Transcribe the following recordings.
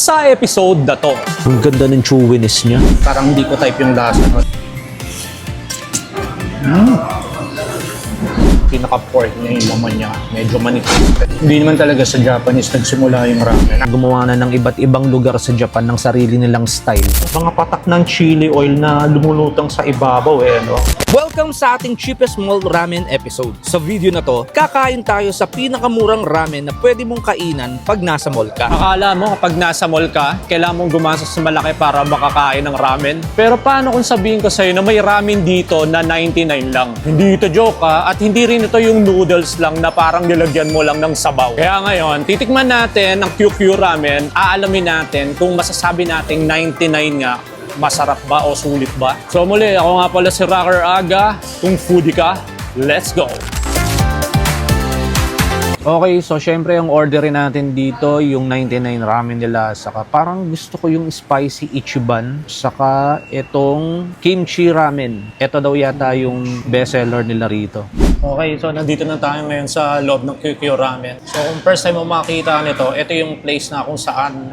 Sa episode na to, Ang ganda ng chewiness niya. parang hindi ko type yung lasa. Pinaka-pork niya yung laman niya. Medyo manipis. Hindi naman talaga sa Japanese nagsimula yung ramen. Gumawa na ng iba't ibang lugar sa Japan ng sarili nilang style. Mga patak ng chili oil na lumulutang sa ibabaw no? Welcome sa ating cheapest mall ramen episode. Sa video na to, kakain tayo sa pinakamurang ramen na pwede mong kainan pag nasa mall ka. Akala mo kapag nasa mall ka, kailangan mong gumastos sa malaki para makakain ng ramen. Pero paano kung sabihin ko sa'yo na may ramen dito na 99 lang? Hindi ito joke at hindi rin ito yung noodles lang na parang nilagyan mo lang ng sabaw. Kaya ngayon, titikman natin ang QQ ramen, aalamin natin kung masasabi nating 99 nga, masarap ba o sulit ba? So muli, ako nga pala si Rocker Aga. Kung foodie ka, let's go! Okay, so syempre yung orderin natin dito, yung 99 ramen nila, saka parang gusto ko yung spicy Ichiban, saka itong kimchi ramen. Ito daw yata yung bestseller nila rito. Okay, so nandito na tayo ngayon sa loob ng QQ Ramen. So kung first time mo makita nito, ito yung place na kung saan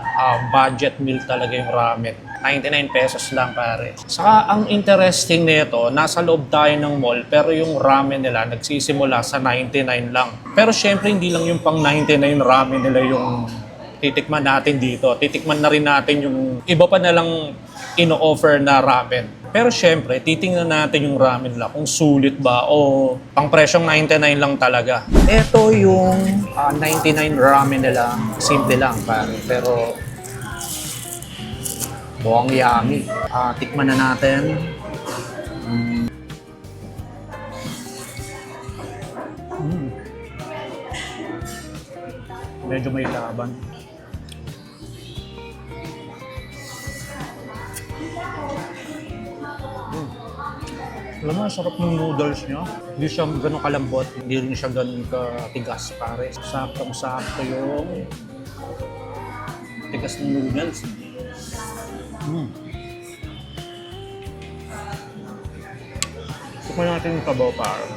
budget meal talaga yung ramen. 99 pesos lang pare. Saka ang interesting nito, nasa loob tayo ng mall pero yung ramen nila nagsisimula sa 99 lang. Pero syempre hindi lang yung pang 99 ramen nila yung titikman natin dito. Titikman na rin natin yung iba pa nalang ino-offer na ramen. Pero syempre, titingnan natin yung ramen nila kung sulit ba o pang presyong 99 lang talaga. Ito yung 99 ramen nila. Simple lang pare. Pero buong yummy. Tikman na natin. Medyo may laban. Alam mo, sarap ng noodles niya. Hindi siya ganun kalambot, hindi rin siya ganun katigas pare. Saktong-sakto yung tigas ng noodles. Tikman natin yung kabaw pare.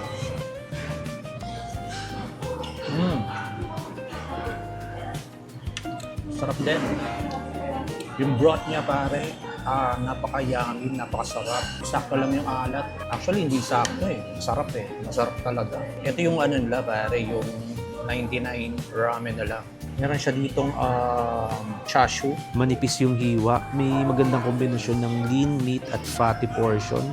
Sarap din. Yung broth niya pare, napaka-yummy, napakasarap. Sakto lang yung alat. Actually, hindi sakto Sarap Masarap talaga. Ito yung ano nila pare, yung 99 ramen nila. Meron siya ditong chashu. Manipis yung hiwa. May magandang kombinasyon ng lean meat at fatty portion.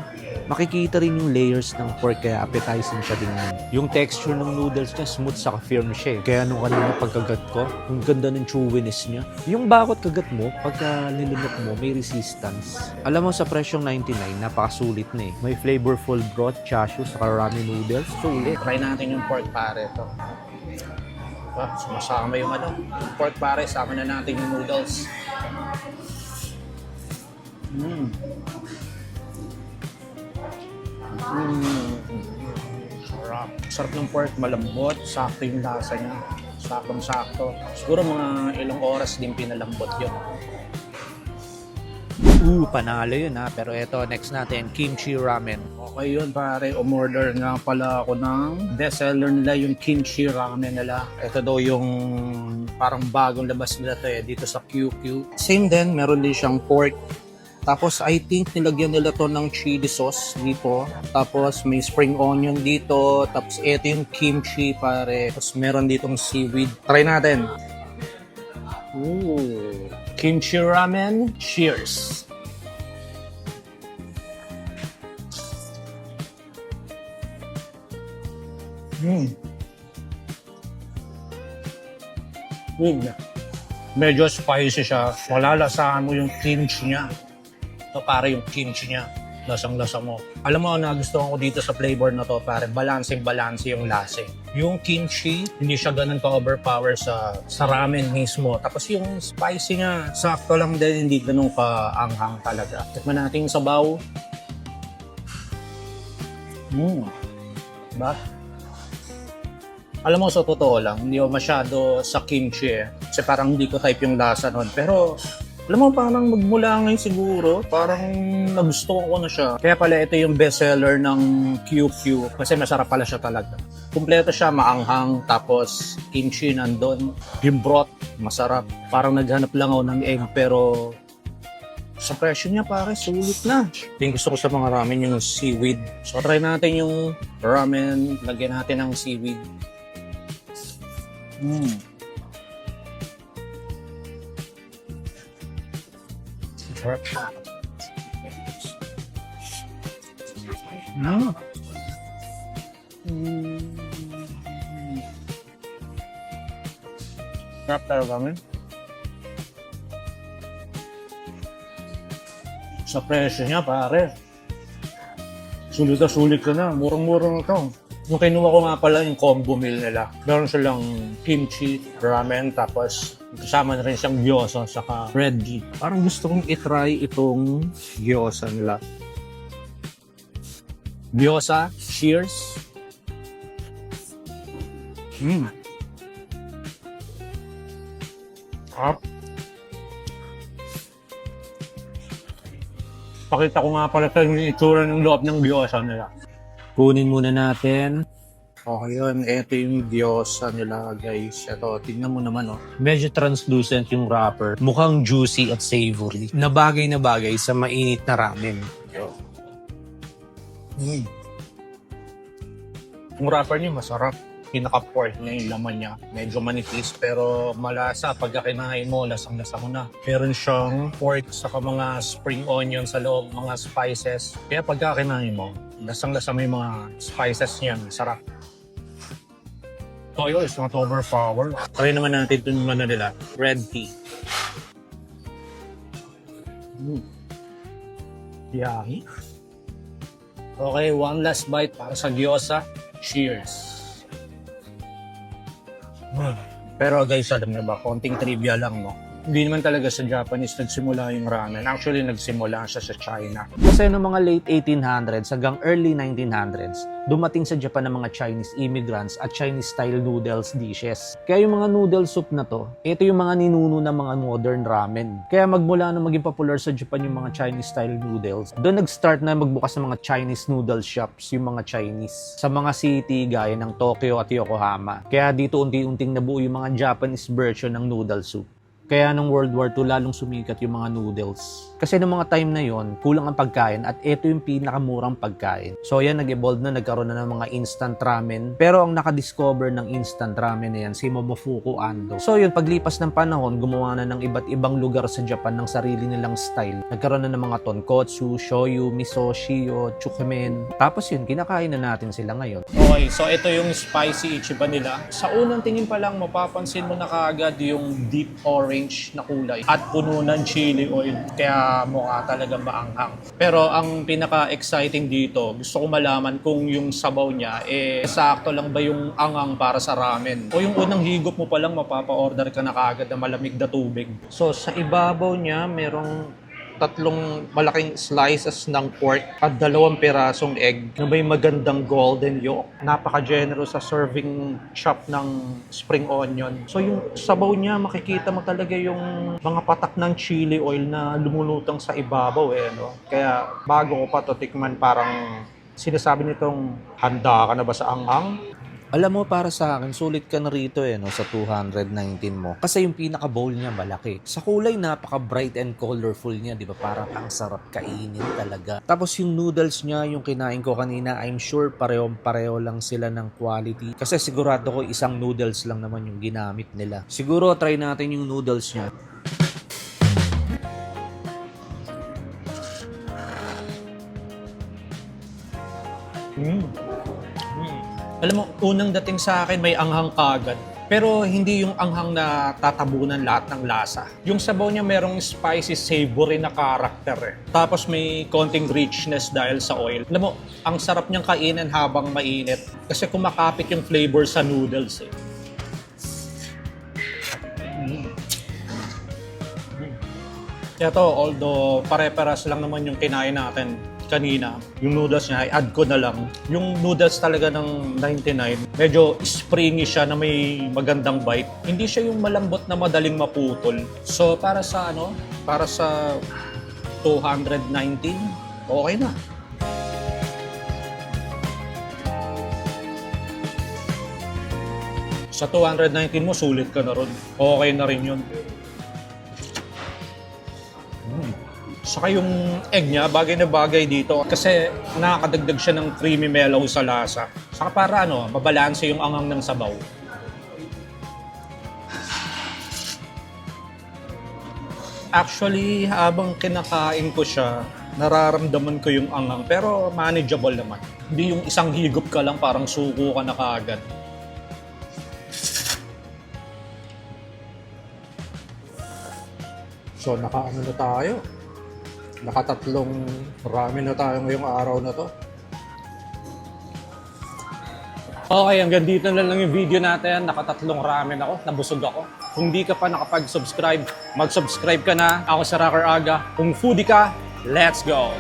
Makikita rin yung layers ng pork kaya appetizing siya tingnan. Yung texture ng noodles niya smooth saka firm siya Kaya nung kanina pagkagat ko, ang ganda ng chewiness niya. Yung bakot kagat mo, pagka nilunok mo, may resistance. Alam mo sa presyong 99, napakasulit na May flavorful broth, chashu, saka ramen noodles. Sulit. Try natin yung pork pare ito. Sumasama yung yung pork pare, sama na natin yung noodles. Sarap ng pork, malambot, sakto yung lasa niya. Saktong-sakto. Siguro mga ilang oras din pinalambot yun. Panalo yun Pero eto, next natin, kimchi ramen. Okay yun pare, umorder nga pala ako ng bestseller nila, yung kimchi ramen nila. Ito daw yung parang bagong labas nila dito sa QQ. Same din, meron din siyang pork. Tapos I think nilagyan nila to ng chili sauce dito. Tapos may spring onion dito. Tapos ito yung kimchi pare. Tapos meron ditong seaweed. Try natin. Ooh. Kimchi ramen. Cheers. Medyo spicy siya. Malalasahan mo yung kimchi niya. Ito pare yung kimchi niya. Lasang-lasa mo. Alam mo, nagustuhan ko dito sa flavor na to pare. Balancing-balance yung lasa. Yung kimchi, hindi siya ganun ka-overpower sa ramen mismo. Tapos yung spicy niya, sakto lang din. Hindi ganun ka-anghang talaga. Tikman natin yung sabaw. Diba? Alam mo, sa totoo lang, hindi ako masyado sa kimchi Kasi parang hindi ko type yung lasa nun. Pero, alam mo, parang magmula ngayon siguro, parang nagustuhan ko na siya. Kaya pala ito yung bestseller ng QQ kasi masarap pala siya talaga. Kumpleto siya, maanghang, tapos kimchi nandun. Yung broth, masarap. Parang naghanap lang ako ng egg, pero sa presyo niya pare, sulit na. Yung gusto ko sa mga ramen yung seaweed. So try natin yung ramen, lagyan natin ng seaweed. Sarap siya. Sarap talaga ramen. Sa presyo niya, pare. Sulit na sulit ka na. Murang-murang ito. Yung kinuha ko nga pala yung combo meal nila. Meron silang kimchi, ramen, tapos kasama na rin siyang gyoza saka red ghee. Parang gusto kong itry itong gyoza nila. Gyoza, cheers. Sarap. Pakita ko nga pala yung itsura ng loob ng gyoza nila. Kunin muna natin. Okay yun. Ito yung gyoza nila, guys. Ito, tingnan mo naman, oh. Medyo translucent yung wrapper. Mukhang juicy at savory. Na bagay sa mainit na ramen. Yung wrapper niya masarap. Pinaka-pork niya yung laman niya. Medyo manipis pero malasa. Pagka kinain mo, lasang-lasa mo na. Meron siyang pork saka mga spring onion sa loob, mga spices. Kaya pagka kinain mo, lasang-lasa mo yung mga spices niya. Sarap. Toyo is not overpowered. Try naman natin ito naman na nila. Red tea. Yummy. Okay, one last bite para sa gyoza. Cheers. Pero guys, alam niyo ba, konting trivia lang, no? Hindi naman talaga sa Japanese nagsimula yung ramen. Actually, nagsimula siya sa China. Kasi noong mga late 1800s hanggang early 1900s, dumating sa Japan ng mga Chinese immigrants at Chinese-style noodles dishes. Kaya yung mga noodle soup na to, ito yung mga ninuno ng mga modern ramen. Kaya magmula nung maging popular sa Japan yung mga Chinese-style noodles, doon nag-start na magbukas ng mga Chinese noodle shops, yung mga Chinese, sa mga city gaya ng Tokyo at Yokohama. Kaya dito unti-unting nabuo yung mga Japanese version ng noodle soup. Kaya nung World War II, lalong sumikat yung mga noodles. Kasi noong mga time na yon, kulang ang pagkain at ito yung pinakamurang pagkain. So yan, nag-evolve na, nagkaroon na ng mga instant ramen. Pero ang nakadiscover ng instant ramen na yan, si Momofuku Ando. So yun, paglipas ng panahon, gumawa na ng iba't ibang lugar sa Japan ng sarili nilang style. Nagkaroon na ng mga tonkotsu, shoyu, miso, shio, chukemen. Tapos yun, kinakain na natin sila ngayon. Okay, so ito yung spicy ichiban nila. Sa unang tingin pa lang, mapapansin mo na kaagad yung deep orange na kulay at puno ng chili oil. Kaya mukha talagang maanghang. Pero ang pinaka-exciting dito, gusto ko malaman kung yung sabaw niya, sakto lang ba yung angang para sa ramen? O yung unang higop mo pa lang, mapapa-order ka na kaagad na malamig na tubig. So, sa ibabaw niya, merong 3 malaking slices ng pork at 2 pirasong egg na may magandang golden yolk. Napaka-generous sa serving chop ng spring onion. So yung sabaw niya, makikita mo talaga yung mga patak ng chili oil na lumulutang sa ibabaw no? Kaya bago ko pa to tikman, parang sinasabi nitong, handa ka na ba sa anghang? Alam mo, para sa akin, sulit ka na rito no, sa 219 mo. Kasi yung pinaka-bowl niya malaki. Sa kulay, napaka-bright and colorful niya, di ba? Parang ang sarap kainin talaga. Tapos yung noodles niya, yung kinain ko kanina, I'm sure pareho lang sila ng quality. Kasi sigurado ko isang noodles lang naman yung ginamit nila. Siguro try natin yung noodles niya. Alam mo, unang dating sa akin may anghang kagad. Pero hindi yung anghang na tatabunan lahat ng lasa. Yung sabaw niya merong spicy, savory na karakter. Tapos may konting richness dahil sa oil. Alam mo, ang sarap niyang kainin habang mainit. Kasi kumakapit yung flavor sa noodles Ito, although pare-paras lang naman yung kinain natin kanina, yung noodles niya, i-add ko na lang. Yung noodles talaga ng 99, medyo springy siya na may magandang bite. Hindi siya yung malambot na madaling maputol. So para sa para sa 219, okay na. Sa 219 mo, sulit ka na ron. Okay na rin yun. Saka yung egg niya, bagay na bagay dito. Kasi nakakadagdag siya ng creamy mellow sa lasa. Saka para mabalanse yung angang ng sabaw. Actually, habang kinakain ko siya, nararamdaman ko yung angang. Pero manageable naman. Hindi yung isang higop ka lang, parang suko ka na kaagad. So, nakaano na tayo. Nakatatlong ramen na tayo ngayong araw na to. Okay, hanggang dito na lang yung video natin. Nakatatlong ramen ako, nabusog ako. Kung di ka pa nakapag-subscribe, mag-subscribe ka na. Ako si Rocker Aga. Kung foodie ka, let's go!